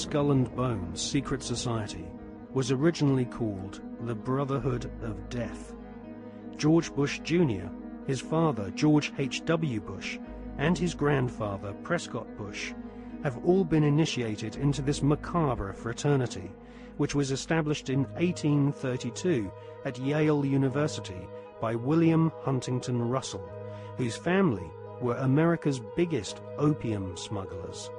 Skull and Bones secret society was originally called the Brotherhood of Death. George Bush Jr., his father George H.W. Bush, and his grandfather Prescott Bush have all been initiated into this macabre fraternity, which was established in 1832 at Yale University by William Huntington Russell, whose family were America's biggest opium smugglers.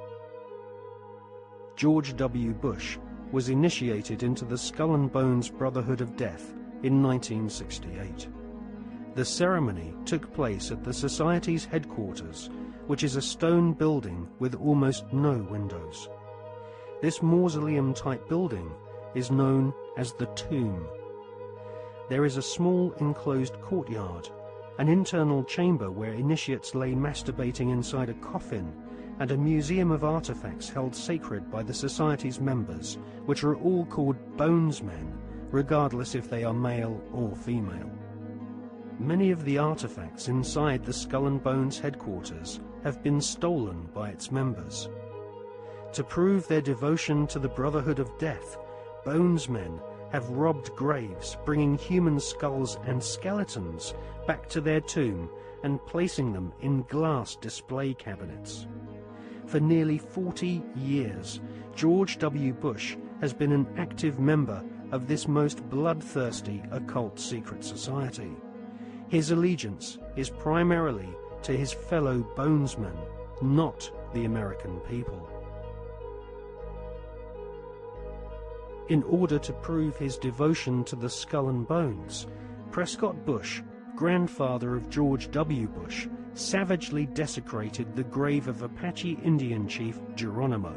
George W. Bush was initiated into the Skull and Bones Brotherhood of Death in 1968. The ceremony took place at the Society's headquarters, which is a stone building with almost no windows. This mausoleum-type building is known as the Tomb. There is a small enclosed courtyard, an internal chamber where initiates lay masturbating inside a coffin, and a museum of artifacts held sacred by the Society's members, which are all called bonesmen, regardless if they are male or female. Many of the artifacts inside the Skull and Bones headquarters have been stolen by its members. To prove their devotion to the Brotherhood of Death, bonesmen have robbed graves, bringing human skulls and skeletons back to their tomb and placing them in glass display cabinets. For nearly 40 years, George W. Bush has been an active member of this most bloodthirsty occult secret society. His allegiance is primarily to his fellow bonesmen, not the American people. In order to prove his devotion to the Skull and Bones, Prescott Bush, grandfather of George W. Bush, savagely desecrated the grave of Apache Indian chief Geronimo.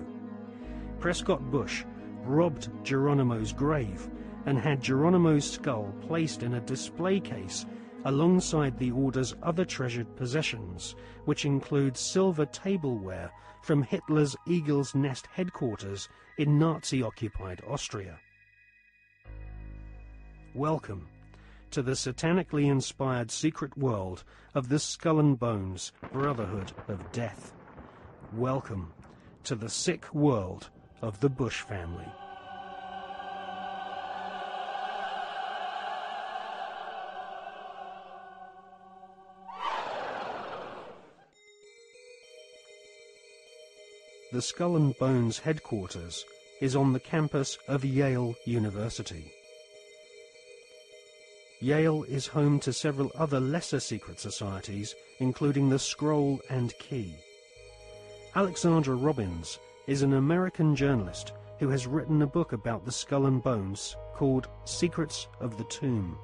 Prescott Bush robbed Geronimo's grave and had Geronimo's skull placed in a display case alongside the order's other treasured possessions, which include silver tableware from Hitler's Eagle's Nest headquarters in Nazi-occupied Austria. Welcome to the satanically inspired secret world of the Skull and Bones Brotherhood of Death. Welcome to the sick world of the Bush family. The Skull and Bones headquarters is on the campus of Yale University. Yale is home to several other lesser secret societies, including the Scroll and Key. Alexandra Robbins is an American journalist who has written a book about the Skull and Bones called Secrets of the Tomb.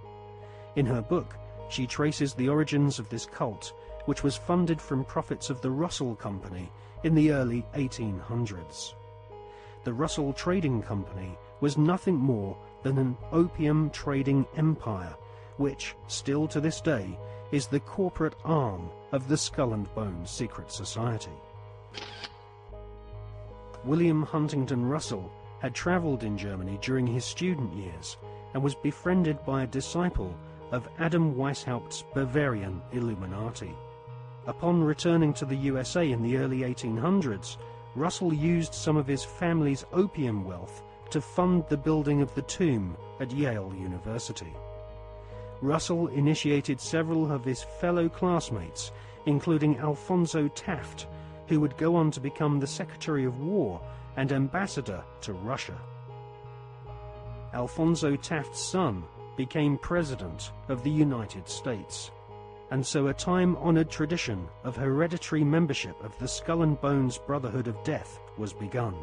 In her book, she traces the origins of this cult, which was funded from profits of the Russell Company in the early 1800s. The Russell Trading Company was nothing more than an opium trading empire, which, still to this day, is the corporate arm of the Skull and Bones secret society. William Huntington Russell had travelled in Germany during his student years and was befriended by a disciple of Adam Weishaupt's Bavarian Illuminati. Upon returning to the USA in the early 1800s, Russell used some of his family's opium wealth to fund the building of the tomb at Yale University. Russell initiated several of his fellow classmates, including Alphonso Taft, who would go on to become the Secretary of War and ambassador to Russia. Alphonso Taft's son became President of the United States, and so a time-honored tradition of hereditary membership of the Skull and Bones Brotherhood of Death was begun.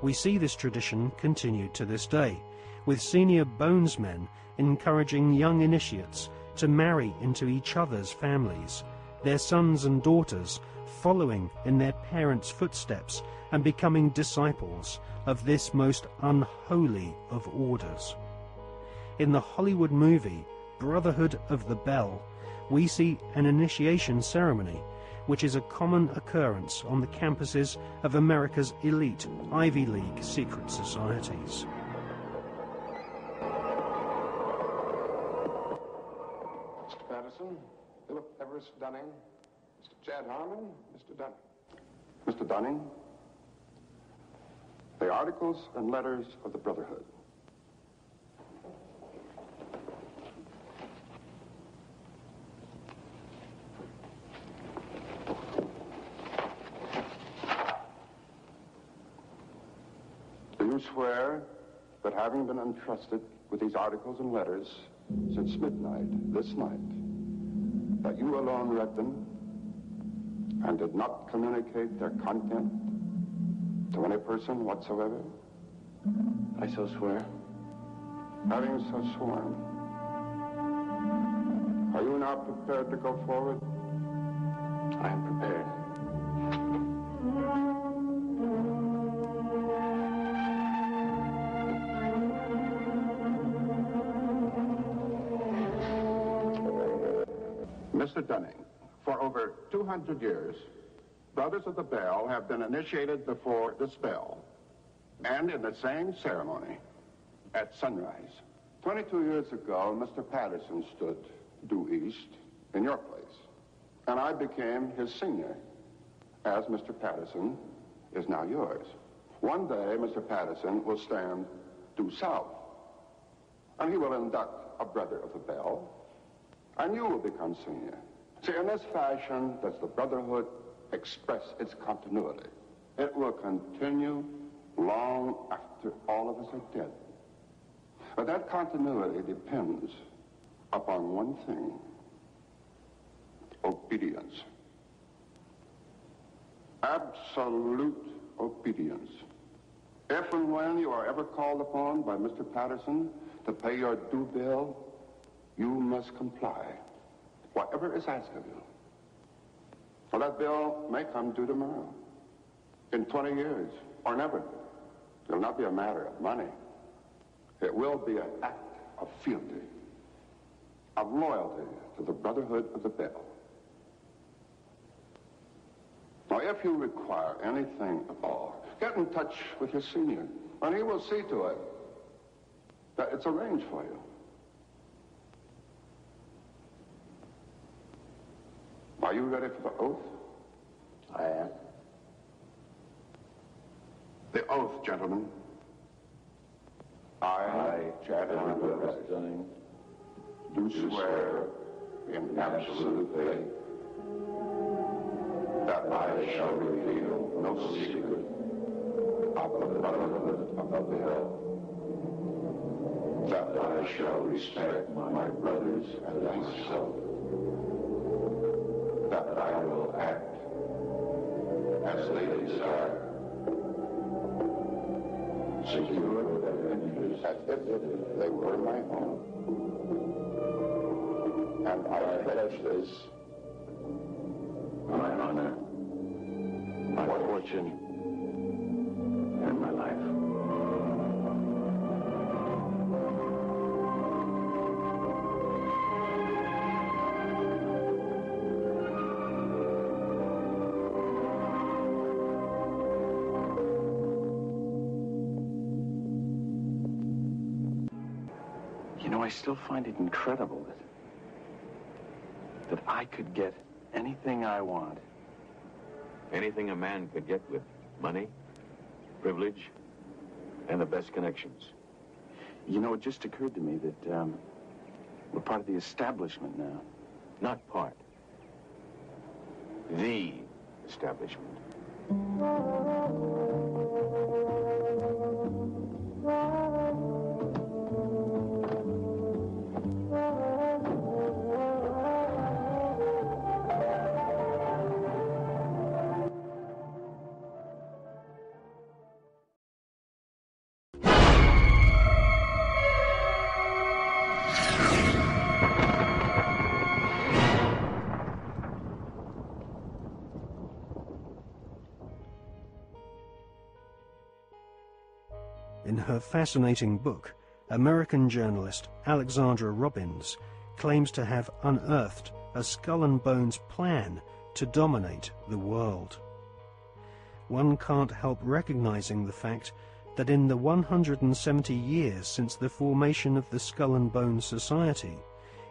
We see this tradition continued to this day, with senior bonesmen encouraging young initiates to marry into each other's families, their sons and daughters following in their parents' footsteps and becoming disciples of this most unholy of orders. In the Hollywood movie Brotherhood of the Bell, we see an initiation ceremony, which is a common occurrence on the campuses of America's elite Ivy League secret societies. Mr. Patterson, Philip Everest Dunning, Mr. Chad Harmon, Mr. Dunning. Mr. Dunning? the articles and letters of the Brotherhood. Do you swear that having been entrusted with these articles and letters since midnight this night, that you alone read them and did not communicate their content to any person whatsoever? I so swear. Having so sworn, are you now prepared to go forward? I am prepared. Mr. Dunning, for over 200 years, Brothers of the Bell have been initiated before the spell, and in the same ceremony, at sunrise. 22 years ago, Mr. Patterson stood due east in your place, and I became his senior, as Mr. Patterson is now yours. One day, Mr. Patterson will stand due south, and he will induct a Brother of the Bell, and you will become senior. See, in this fashion does the Brotherhood express its continuity. It will continue long after all of us are dead. But that continuity depends upon one thing: obedience. Absolute obedience. If and when you are ever called upon by Mr. Patterson to pay your due bill, you must comply, whatever is asked of you. Well, that bill may come due tomorrow, in 20 years, or never. It will not be a matter of money. It will be an act of fealty, of loyalty to the Brotherhood of the Bell. Now, if you require anything at all, get in touch with your senior, and he will see to it that it's arranged for you. Are you ready for the oath? I am. The oath, gentlemen. I, Chadwick Dunning, do swear in absolute faith that I shall reveal no secret of the Brotherhood of the Bell, that I shall respect my brothers and myself, that I will act as they desire, secure their interests as if they were my own. And I pledge this, my honor, my fortune, and my life. You know, I still find it incredible that I could get anything I want. Anything a man could get with money, privilege, and the best connections. You know, it just occurred to me that we're part of the establishment now. Not part. The establishment. In her fascinating book, American journalist Alexandra Robbins claims to have unearthed a skull and bones plan to dominate the world. One can't help recognizing the fact that in the 170 years since the formation of the Skull and Bones Society,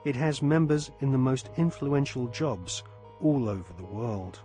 it has members in the most influential jobs all over the world.